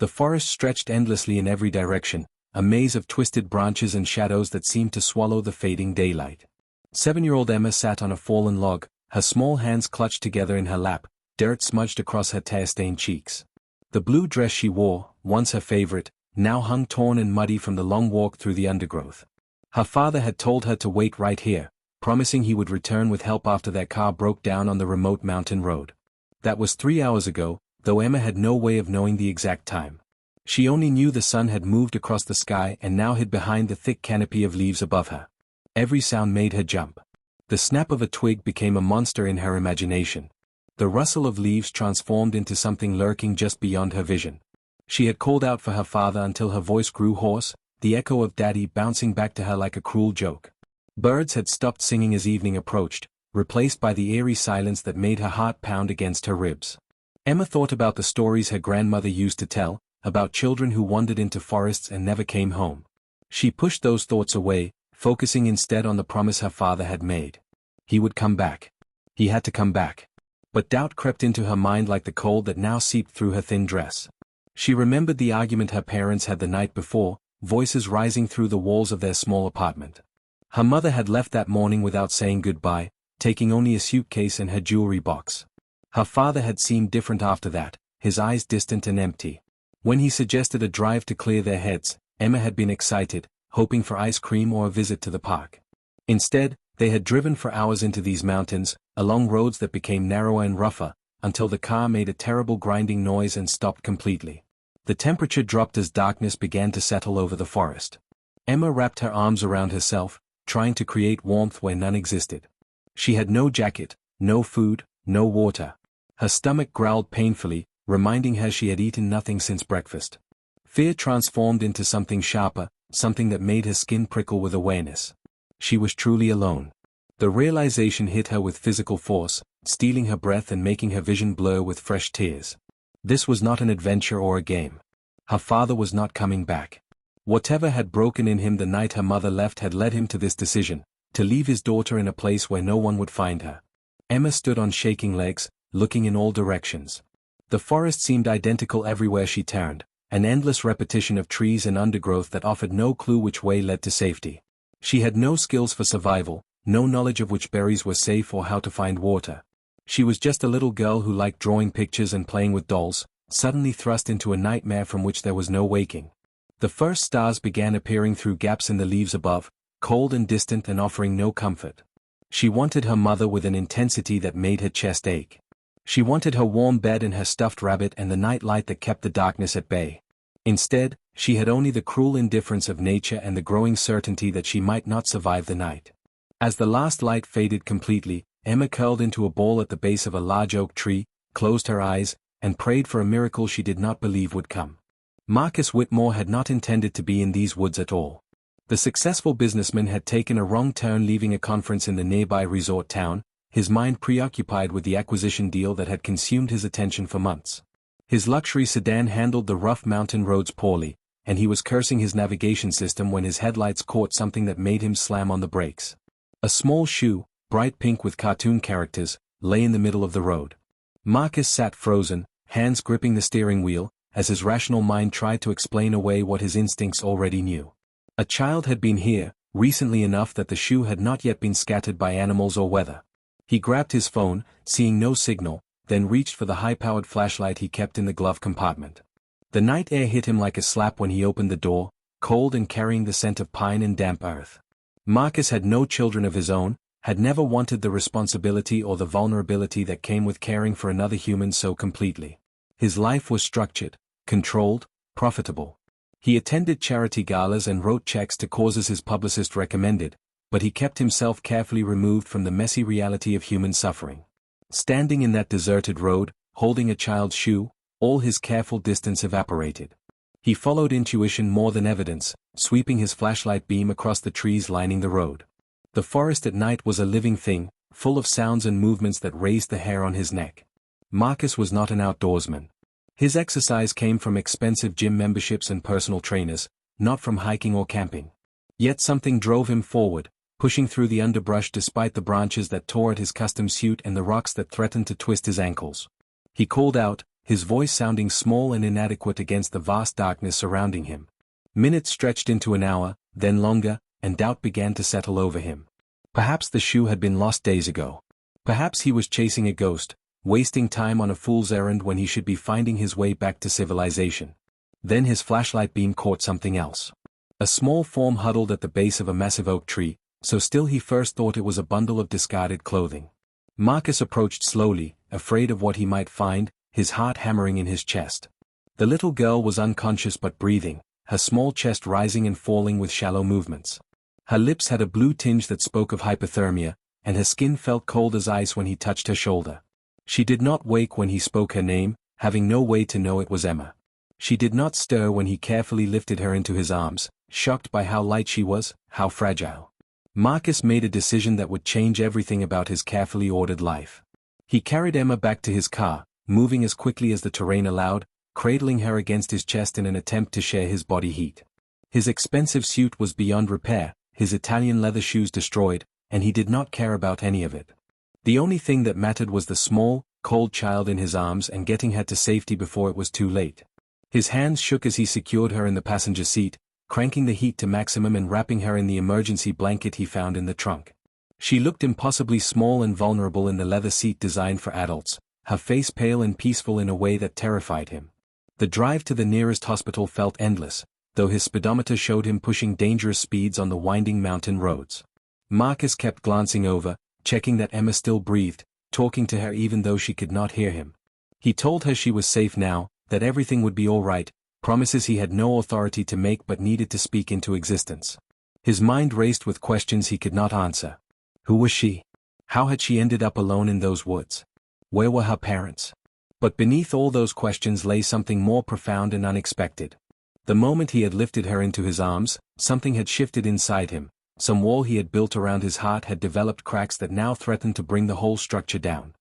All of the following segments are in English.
The forest stretched endlessly in every direction, a maze of twisted branches and shadows that seemed to swallow the fading daylight. 7-year-old Emma sat on a fallen log, her small hands clutched together in her lap, dirt smudged across her tear-stained cheeks. The blue dress she wore, once her favorite, now hung torn and muddy from the long walk through the undergrowth. Her father had told her to wait right here, promising he would return with help after their car broke down on the remote mountain road. That was 3 hours ago, though Emma had no way of knowing the exact time. She only knew the sun had moved across the sky and now hid behind the thick canopy of leaves above her. Every sound made her jump. The snap of a twig became a monster in her imagination. The rustle of leaves transformed into something lurking just beyond her vision. She had called out for her father until her voice grew hoarse, the echo of Daddy bouncing back to her like a cruel joke. Birds had stopped singing as evening approached, replaced by the eerie silence that made her heart pound against her ribs. Emma thought about the stories her grandmother used to tell, about children who wandered into forests and never came home. She pushed those thoughts away, focusing instead on the promise her father had made. He would come back. He had to come back. But doubt crept into her mind like the cold that now seeped through her thin dress. She remembered the argument her parents had the night before, voices rising through the walls of their small apartment. Her mother had left that morning without saying goodbye, taking only a suitcase and her jewelry box. Her father had seemed different after that, his eyes distant and empty. When he suggested a drive to clear their heads, Emma had been excited, hoping for ice cream or a visit to the park. Instead, they had driven for hours into these mountains, along roads that became narrower and rougher, until the car made a terrible grinding noise and stopped completely. The temperature dropped as darkness began to settle over the forest. Emma wrapped her arms around herself, trying to create warmth where none existed. She had no jacket, no food, no water. Her stomach growled painfully, reminding her she had eaten nothing since breakfast. Fear transformed into something sharper, something that made her skin prickle with awareness. She was truly alone. The realization hit her with physical force, stealing her breath and making her vision blur with fresh tears. This was not an adventure or a game. Her father was not coming back. Whatever had broken in him the night her mother left had led him to this decision, to leave his daughter in a place where no one would find her. Emma stood on shaking legs, looking in all directions. The forest seemed identical everywhere she turned, an endless repetition of trees and undergrowth that offered no clue which way led to safety. She had no skills for survival, no knowledge of which berries were safe or how to find water. She was just a little girl who liked drawing pictures and playing with dolls, suddenly thrust into a nightmare from which there was no waking. The first stars began appearing through gaps in the leaves above, cold and distant and offering no comfort. She wanted her mother with an intensity that made her chest ache. She wanted her warm bed and her stuffed rabbit and the night light that kept the darkness at bay. Instead, she had only the cruel indifference of nature and the growing certainty that she might not survive the night. As the last light faded completely, Emma curled into a ball at the base of a large oak tree, closed her eyes, and prayed for a miracle she did not believe would come. Marcus Whitmore had not intended to be in these woods at all. The successful businessman had taken a wrong turn leaving a conference in the nearby resort town, his mind preoccupied with the acquisition deal that had consumed his attention for months. His luxury sedan handled the rough mountain roads poorly, and he was cursing his navigation system when his headlights caught something that made him slam on the brakes. A small shoe, bright pink with cartoon characters, lay in the middle of the road. Marcus sat frozen, hands gripping the steering wheel, as his rational mind tried to explain away what his instincts already knew. A child had been here, recently enough that the shoe had not yet been scattered by animals or weather. He grabbed his phone, seeing no signal, then reached for the high-powered flashlight he kept in the glove compartment. The night air hit him like a slap when he opened the door, cold and carrying the scent of pine and damp earth. Marcus had no children of his own, had never wanted the responsibility or the vulnerability that came with caring for another human so completely. His life was structured, controlled, profitable. He attended charity galas and wrote checks to causes his publicist recommended, but he kept himself carefully removed from the messy reality of human suffering. Standing in that deserted road, holding a child's shoe, all his careful distance evaporated. He followed intuition more than evidence, sweeping his flashlight beam across the trees lining the road. The forest at night was a living thing, full of sounds and movements that raised the hair on his neck. Marcus was not an outdoorsman. His exercise came from expensive gym memberships and personal trainers, not from hiking or camping. Yet something drove him forward, pushing through the underbrush despite the branches that tore at his custom suit and the rocks that threatened to twist his ankles. He called out, his voice sounding small and inadequate against the vast darkness surrounding him. Minutes stretched into an hour, then longer, and doubt began to settle over him. Perhaps the shoe had been lost days ago. Perhaps he was chasing a ghost, wasting time on a fool's errand when he should be finding his way back to civilization. Then his flashlight beam caught something else. A small form huddled at the base of a massive oak tree, so still he first thought it was a bundle of discarded clothing. Marcus approached slowly, afraid of what he might find, his heart hammering in his chest. The little girl was unconscious but breathing, her small chest rising and falling with shallow movements. Her lips had a blue tinge that spoke of hypothermia, and her skin felt cold as ice when he touched her shoulder. She did not wake when he spoke her name, having no way to know it was Emma. She did not stir when he carefully lifted her into his arms, shocked by how light she was, how fragile. Marcus made a decision that would change everything about his carefully ordered life. He carried Emma back to his car, moving as quickly as the terrain allowed, cradling her against his chest in an attempt to share his body heat. His expensive suit was beyond repair, his Italian leather shoes destroyed, and he did not care about any of it. The only thing that mattered was the small, cold child in his arms and getting her to safety before it was too late. His hands shook as he secured her in the passenger seat, cranking the heat to maximum and wrapping her in the emergency blanket he found in the trunk. She looked impossibly small and vulnerable in the leather seat designed for adults, her face pale and peaceful in a way that terrified him. The drive to the nearest hospital felt endless, though his speedometer showed him pushing dangerous speeds on the winding mountain roads. Marcus kept glancing over, checking that Emma still breathed, talking to her even though she could not hear him. He told her she was safe now, that everything would be all right, promises he had no authority to make but needed to speak into existence. His mind raced with questions he could not answer. Who was she? How had she ended up alone in those woods? Where were her parents? But beneath all those questions lay something more profound and unexpected. The moment he had lifted her into his arms, something had shifted inside him. Some wall he had built around his heart had developed cracks that now threatened to bring the whole structure down.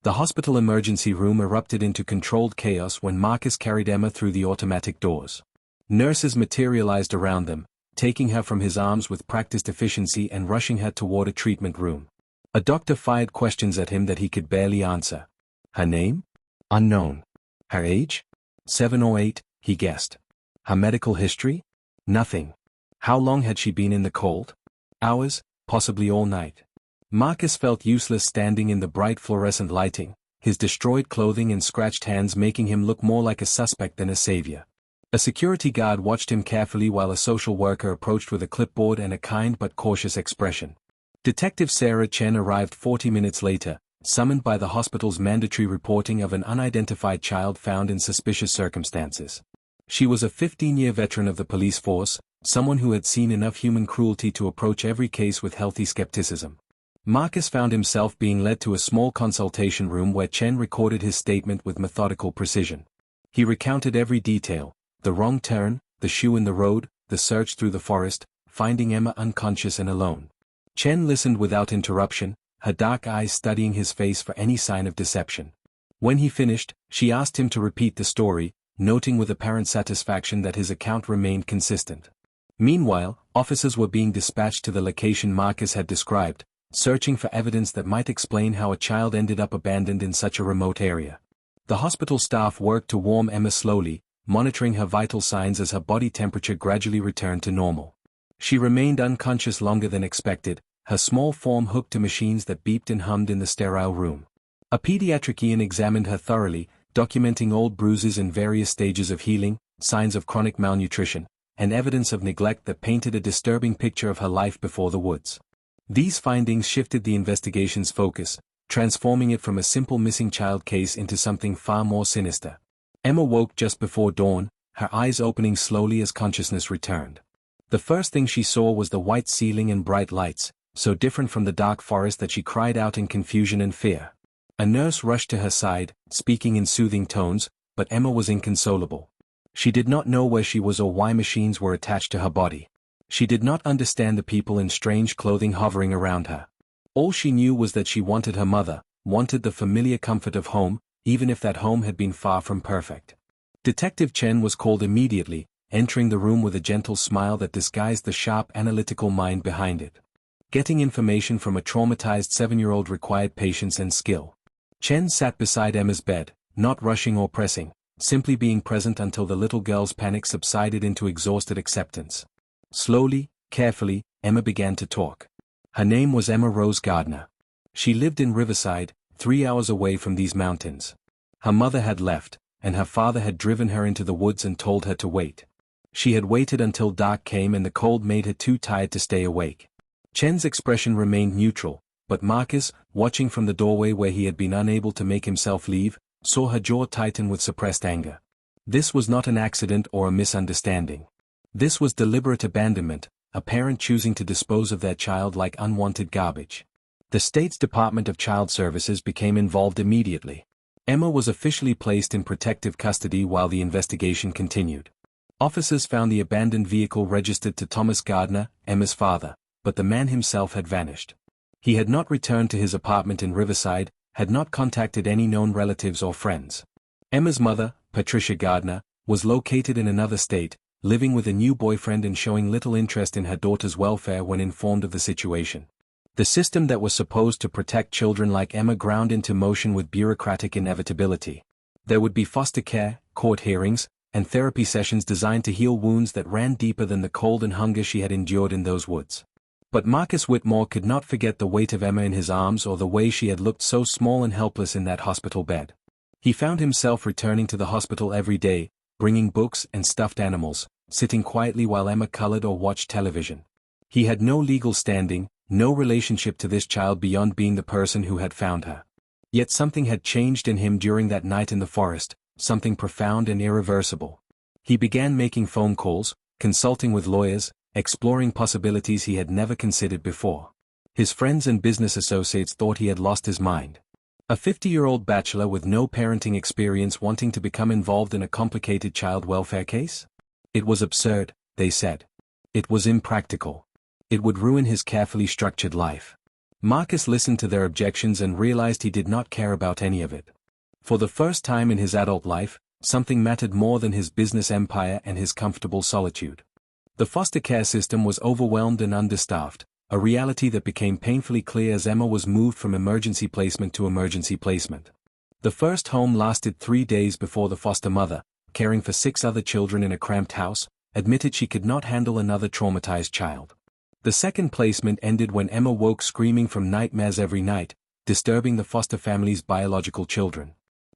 The hospital emergency room erupted into controlled chaos when Marcus carried Emma through the automatic doors. Nurses materialized around them, taking her from his arms with practiced efficiency and rushing her toward a treatment room. A doctor fired questions at him that he could barely answer. Her name? Unknown. Her age? 7 or 8, he guessed. Her medical history? Nothing. How long had she been in the cold? Hours, possibly all night. Marcus felt useless standing in the bright fluorescent lighting, his destroyed clothing and scratched hands making him look more like a suspect than a savior. A security guard watched him carefully while a social worker approached with a clipboard and a kind but cautious expression. Detective Sarah Chen arrived 40 minutes later, summoned by the hospital's mandatory reporting of an unidentified child found in suspicious circumstances. She was a 15-year veteran of the police force, someone who had seen enough human cruelty to approach every case with healthy skepticism. Marcus found himself being led to a small consultation room where Chen recorded his statement with methodical precision. He recounted every detail, the wrong turn, the shoe in the road, the search through the forest, finding Emma unconscious and alone. Chen listened without interruption, her dark eyes studying his face for any sign of deception. When he finished, she asked him to repeat the story, noting with apparent satisfaction that his account remained consistent. Meanwhile, officers were being dispatched to the location Marcus had described, searching for evidence that might explain how a child ended up abandoned in such a remote area. The hospital staff worked to warm Emma slowly, monitoring her vital signs as her body temperature gradually returned to normal. She remained unconscious longer than expected, her small form hooked to machines that beeped and hummed in the sterile room. A pediatrician examined her thoroughly, documenting old bruises in various stages of healing, signs of chronic malnutrition, and evidence of neglect that painted a disturbing picture of her life before the woods. These findings shifted the investigation's focus, transforming it from a simple missing child case into something far more sinister. Emma woke just before dawn, her eyes opening slowly as consciousness returned. The first thing she saw was the white ceiling and bright lights, so different from the dark forest that she cried out in confusion and fear. A nurse rushed to her side, speaking in soothing tones, but Emma was inconsolable. She did not know where she was or why machines were attached to her body. She did not understand the people in strange clothing hovering around her. All she knew was that she wanted her mother, wanted the familiar comfort of home, even if that home had been far from perfect. Detective Chen was called immediately, entering the room with a gentle smile that disguised the sharp analytical mind behind it. Getting information from a traumatized 7-year-old required patience and skill. Chen sat beside Emma's bed, not rushing or pressing, simply being present until the little girl's panic subsided into exhausted acceptance. Slowly, carefully, Emma began to talk. Her name was Emma Rose Gardner. She lived in Riverside, 3 hours away from these mountains. Her mother had left, and her father had driven her into the woods and told her to wait. She had waited until dark came and the cold made her too tired to stay awake. Chen's expression remained neutral, but Marcus, watching from the doorway where he had been unable to make himself leave, saw her jaw tighten with suppressed anger. This was not an accident or a misunderstanding. This was deliberate abandonment, a parent choosing to dispose of their child like unwanted garbage. The state's Department of Child Services became involved immediately. Emma was officially placed in protective custody while the investigation continued. Officers found the abandoned vehicle registered to Thomas Gardner, Emma's father, but the man himself had vanished. He had not returned to his apartment in Riverside, had not contacted any known relatives or friends. Emma's mother, Patricia Gardner, was located in another state, living with a new boyfriend and showing little interest in her daughter's welfare when informed of the situation. The system that was supposed to protect children like Emma ground into motion with bureaucratic inevitability. There would be foster care, court hearings, and therapy sessions designed to heal wounds that ran deeper than the cold and hunger she had endured in those woods. But Marcus Whitmore could not forget the weight of Emma in his arms or the way she had looked so small and helpless in that hospital bed. He found himself returning to the hospital every day, bringing books and stuffed animals, sitting quietly while Emma colored or watched television. He had no legal standing, no relationship to this child beyond being the person who had found her. Yet something had changed in him during that night in the forest, something profound and irreversible. He began making phone calls, consulting with lawyers, exploring possibilities he had never considered before. His friends and business associates thought he had lost his mind. A 50-year-old bachelor with no parenting experience wanting to become involved in a complicated child welfare case? It was absurd, they said. It was impractical. It would ruin his carefully structured life. Marcus listened to their objections and realized he did not care about any of it. For the first time in his adult life, something mattered more than his business empire and his comfortable solitude. The foster care system was overwhelmed and understaffed, a reality that became painfully clear as Emma was moved from emergency placement to emergency placement. The first home lasted 3 days before the foster mother, caring for 6 other children in a cramped house, admitted she could not handle another traumatized child. The second placement ended when Emma woke screaming from nightmares every night, disturbing the foster family's biological children.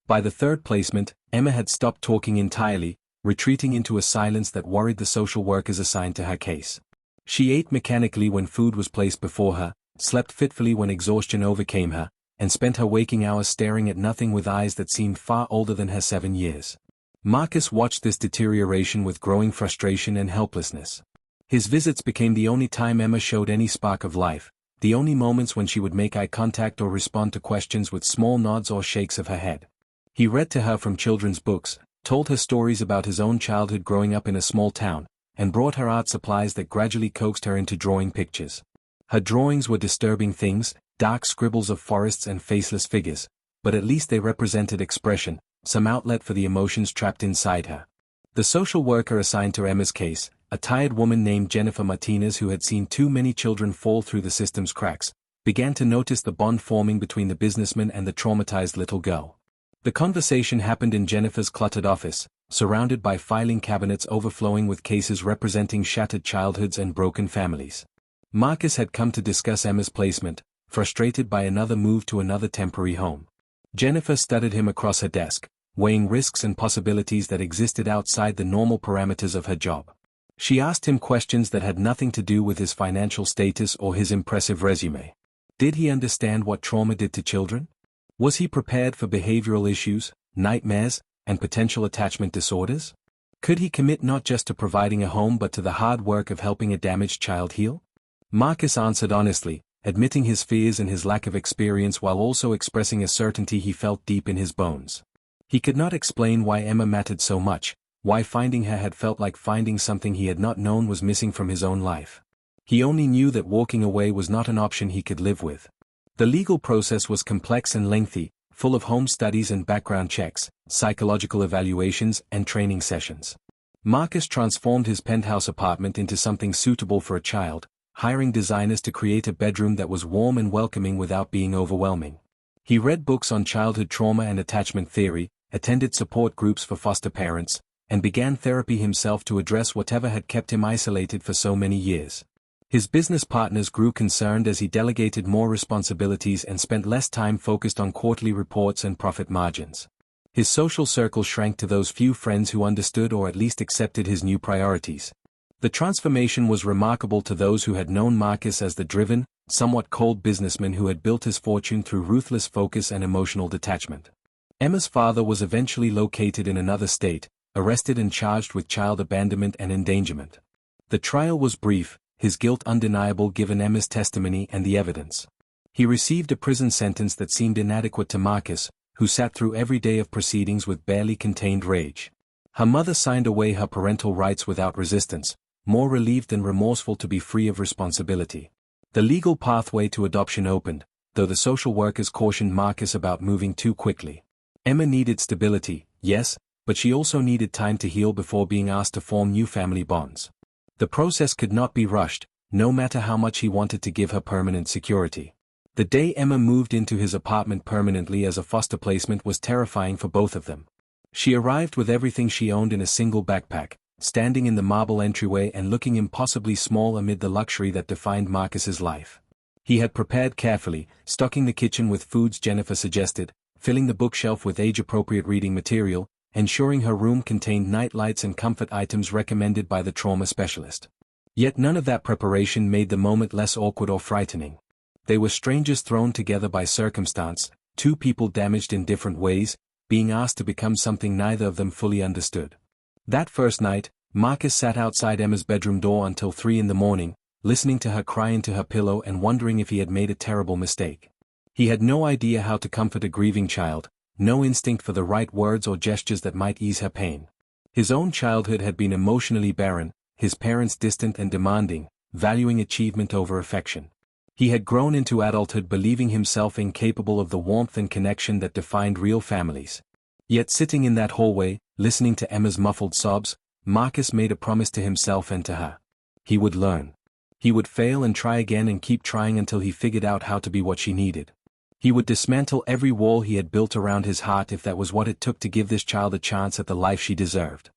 By the third placement, Emma had stopped talking entirely, retreating into a silence that worried the social workers assigned to her case. She ate mechanically when food was placed before her, slept fitfully when exhaustion overcame her, and spent her waking hours staring at nothing with eyes that seemed far older than her 7 years. Marcus watched this deterioration with growing frustration and helplessness. His visits became the only time Emma showed any spark of life, the only moments when she would make eye contact or respond to questions with small nods or shakes of her head. He read to her from children's books, told her stories about his own childhood growing up in a small town, and brought her art supplies that gradually coaxed her into drawing pictures. Her drawings were disturbing things, dark scribbles of forests and faceless figures, but at least they represented expression, some outlet for the emotions trapped inside her. The social worker assigned to Emma's case, a tired woman named Jennifer Martinez who had seen too many children fall through the system's cracks, began to notice the bond forming between the businessman and the traumatized little girl. The conversation happened in Jennifer's cluttered office, surrounded by filing cabinets overflowing with cases representing shattered childhoods and broken families. Marcus had come to discuss Emma's placement, frustrated by another move to another temporary home. Jennifer studied him across her desk, weighing risks and possibilities that existed outside the normal parameters of her job. She asked him questions that had nothing to do with his financial status or his impressive resume. Did he understand what trauma did to children? Was he prepared for behavioral issues, nightmares, and potential attachment disorders? Could he commit not just to providing a home but to the hard work of helping a damaged child heal? Marcus answered honestly, admitting his fears and his lack of experience while also expressing a certainty he felt deep in his bones. He could not explain why Emma mattered so much, why finding her had felt like finding something he had not known was missing from his own life. He only knew that walking away was not an option he could live with. The legal process was complex and lengthy, full of home studies and background checks, psychological evaluations, and training sessions. Marcus transformed his penthouse apartment into something suitable for a child, hiring designers to create a bedroom that was warm and welcoming without being overwhelming. He read books on childhood trauma and attachment theory, attended support groups for foster parents, and began therapy himself to address whatever had kept him isolated for so many years. His business partners grew concerned as he delegated more responsibilities and spent less time focused on quarterly reports and profit margins. His social circle shrank to those few friends who understood or at least accepted his new priorities. The transformation was remarkable to those who had known Marcus as the driven, somewhat cold businessman who had built his fortune through ruthless focus and emotional detachment. Emma's father was eventually located in another state, arrested and charged with child abandonment and endangerment. The trial was brief, his guilt undeniable given Emma's testimony and the evidence. He received a prison sentence that seemed inadequate to Marcus, who sat through every day of proceedings with barely contained rage. Her mother signed away her parental rights without resistance, more relieved than remorseful to be free of responsibility. The legal pathway to adoption opened, though the social workers cautioned Marcus about moving too quickly. Emma needed stability, yes, but she also needed time to heal before being asked to form new family bonds. The process could not be rushed, no matter how much he wanted to give her permanent security. The day Emma moved into his apartment permanently as a foster placement was terrifying for both of them. She arrived with everything she owned in a single backpack, standing in the marble entryway and looking impossibly small amid the luxury that defined Marcus's life. He had prepared carefully, stocking the kitchen with foods Jennifer suggested, filling the bookshelf with age-appropriate reading material, ensuring her room contained night lights and comfort items recommended by the trauma specialist. Yet none of that preparation made the moment less awkward or frightening. They were strangers thrown together by circumstance, two people damaged in different ways, being asked to become something neither of them fully understood. That first night, Marcus sat outside Emma's bedroom door until 3 a.m, listening to her cry into her pillow and wondering if he had made a terrible mistake. He had no idea how to comfort a grieving child, no instinct for the right words or gestures that might ease her pain. His own childhood had been emotionally barren, his parents distant and demanding, valuing achievement over affection. He had grown into adulthood believing himself incapable of the warmth and connection that defined real families. Yet sitting in that hallway, listening to Emma's muffled sobs, Marcus made a promise to himself and to her. He would learn. He would fail and try again and keep trying until he figured out how to be what she needed. He would dismantle every wall he had built around his heart if that was what it took to give this child a chance at the life she deserved.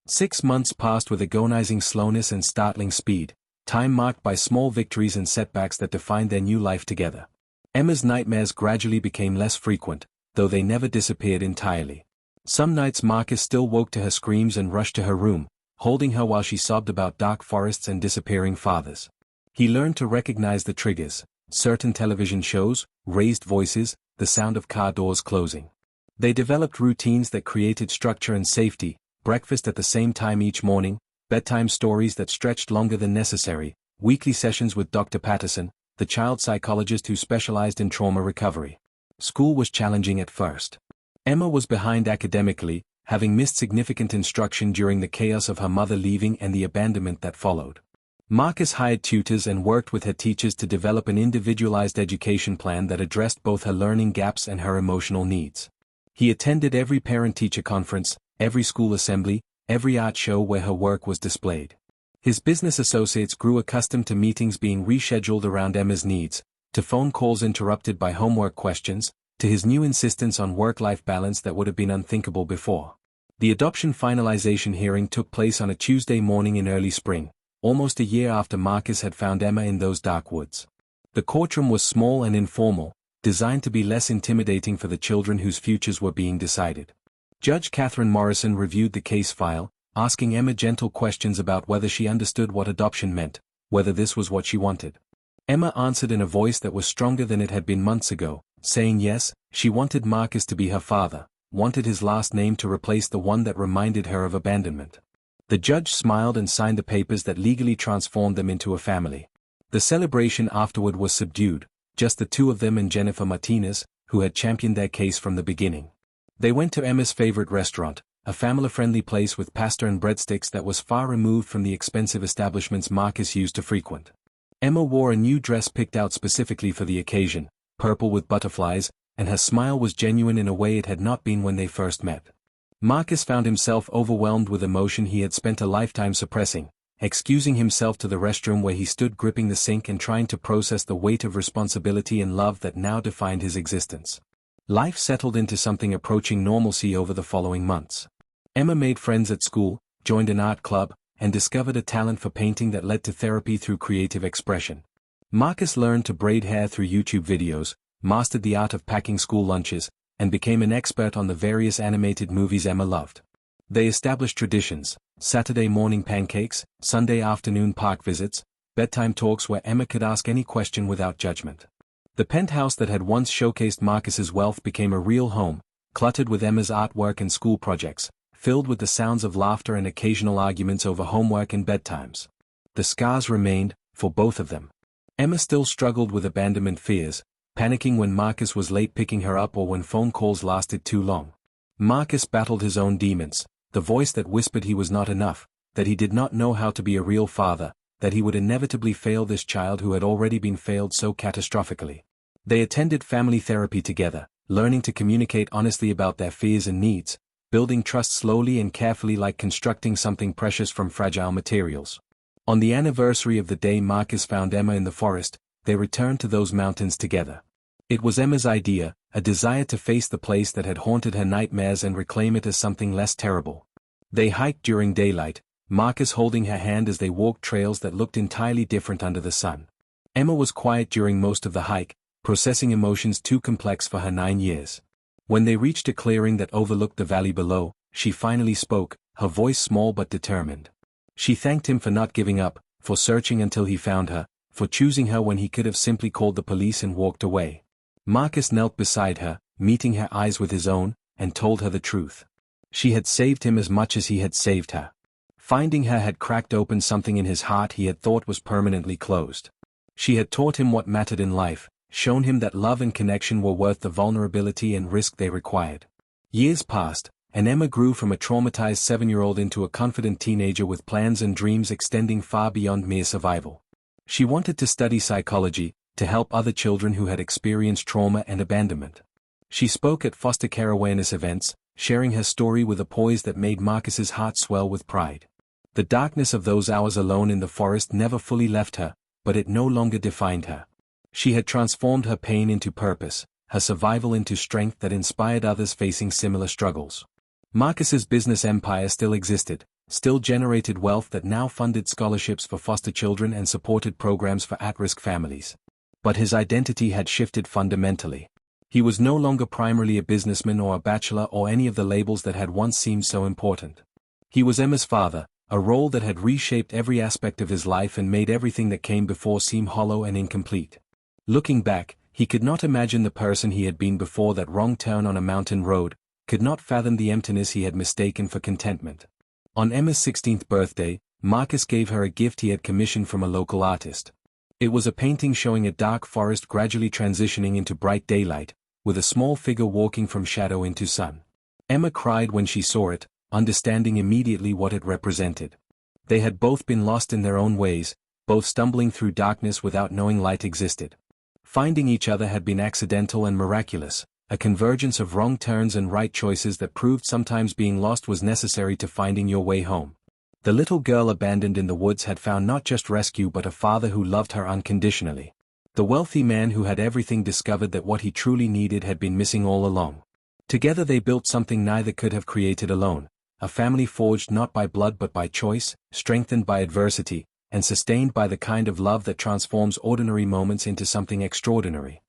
6 months passed with agonizing slowness and startling speed, time marked by small victories and setbacks that defined their new life together. Emma's nightmares gradually became less frequent, though they never disappeared entirely. Some nights Marcus still woke to her screams and rushed to her room, holding her while she sobbed about dark forests and disappearing fathers. He learned to recognize the triggers: certain television shows, raised voices, the sound of car doors closing. They developed routines that created structure and safety: breakfast at the same time each morning, bedtime stories that stretched longer than necessary, weekly sessions with Dr. Patterson, the child psychologist who specialized in trauma recovery. School was challenging at first. Emma was behind academically, having missed significant instruction during the chaos of her mother leaving and the abandonment that followed. Marcus hired tutors and worked with her teachers to develop an individualized education plan that addressed both her learning gaps and her emotional needs. He attended every parent-teacher conference, every school assembly, every art show where her work was displayed. His business associates grew accustomed to meetings being rescheduled around Emma's needs, to phone calls interrupted by homework questions, to his new insistence on work-life balance that would have been unthinkable before. The adoption finalization hearing took place on a Tuesday morning in early spring, almost a year after Marcus had found Emma in those dark woods. The courtroom was small and informal, designed to be less intimidating for the children whose futures were being decided. Judge Catherine Morrison reviewed the case file, asking Emma gentle questions about whether she understood what adoption meant, whether this was what she wanted. Emma answered in a voice that was stronger than it had been months ago, saying yes, she wanted Marcus to be her father, wanted his last name to replace the one that reminded her of abandonment. The judge smiled and signed the papers that legally transformed them into a family. The celebration afterward was subdued, just the two of them and Jennifer Martinez, who had championed their case from the beginning. They went to Emma's favorite restaurant, a family-friendly place with pasta and breadsticks that was far removed from the expensive establishments Marcus used to frequent. Emma wore a new dress picked out specifically for the occasion, purple with butterflies, and her smile was genuine in a way it had not been when they first met. Marcus found himself overwhelmed with emotion he had spent a lifetime suppressing, excusing himself to the restroom where he stood gripping the sink and trying to process the weight of responsibility and love that now defined his existence. Life settled into something approaching normalcy over the following months. Emma made friends at school, joined an art club, and discovered a talent for painting that led to therapy through creative expression. Marcus learned to braid hair through YouTube videos, mastered the art of packing school lunches, and became an expert on the various animated movies Emma loved. They established traditions: Saturday morning pancakes, Sunday afternoon park visits, bedtime talks where Emma could ask any question without judgment. The penthouse that had once showcased Marcus's wealth became a real home, cluttered with Emma's artwork and school projects, filled with the sounds of laughter and occasional arguments over homework and bedtimes. The scars remained, for both of them. Emma still struggled with abandonment fears, panicking when Marcus was late picking her up or when phone calls lasted too long. Marcus battled his own demons, the voice that whispered he was not enough, that he did not know how to be a real father, that he would inevitably fail this child who had already been failed so catastrophically. They attended family therapy together, learning to communicate honestly about their fears and needs, building trust slowly and carefully like constructing something precious from fragile materials. On the anniversary of the day Marcus found Emma in the forest, they returned to those mountains together. It was Emma's idea, a desire to face the place that had haunted her nightmares and reclaim it as something less terrible. They hiked during daylight, Marcus holding her hand as they walked trails that looked entirely different under the sun. Emma was quiet during most of the hike, processing emotions too complex for her 9 years. When they reached a clearing that overlooked the valley below, she finally spoke, her voice small but determined. She thanked him for not giving up, for searching until he found her, for choosing her when he could have simply called the police and walked away. Marcus knelt beside her, meeting her eyes with his own, and told her the truth. She had saved him as much as he had saved her. Finding her had cracked open something in his heart he had thought was permanently closed. She had taught him what mattered in life, shown him that love and connection were worth the vulnerability and risk they required. Years passed, and Emma grew from a traumatized 7-year-old into a confident teenager with plans and dreams extending far beyond mere survival. She wanted to study psychology, to help other children who had experienced trauma and abandonment. She spoke at foster care awareness events, sharing her story with a poise that made Marcus's heart swell with pride. The darkness of those hours alone in the forest never fully left her, but it no longer defined her. She had transformed her pain into purpose, her survival into strength that inspired others facing similar struggles. Marcus's business empire still existed, still generated wealth that now funded scholarships for foster children and supported programs for at-risk families. But his identity had shifted fundamentally. He was no longer primarily a businessman or a bachelor or any of the labels that had once seemed so important. He was Emma's father, a role that had reshaped every aspect of his life and made everything that came before seem hollow and incomplete. Looking back, he could not imagine the person he had been before that wrong turn on a mountain road, could not fathom the emptiness he had mistaken for contentment. On Emma's 16th birthday, Marcus gave her a gift he had commissioned from a local artist. It was a painting showing a dark forest gradually transitioning into bright daylight, with a small figure walking from shadow into sun. Emma cried when she saw it, understanding immediately what it represented. They had both been lost in their own ways, both stumbling through darkness without knowing light existed. Finding each other had been accidental and miraculous, a convergence of wrong turns and right choices that proved sometimes being lost was necessary to finding your way home. The little girl abandoned in the woods had found not just rescue but a father who loved her unconditionally. The wealthy man who had everything discovered that what he truly needed had been missing all along. Together they built something neither could have created alone, a family forged not by blood but by choice, strengthened by adversity, and sustained by the kind of love that transforms ordinary moments into something extraordinary.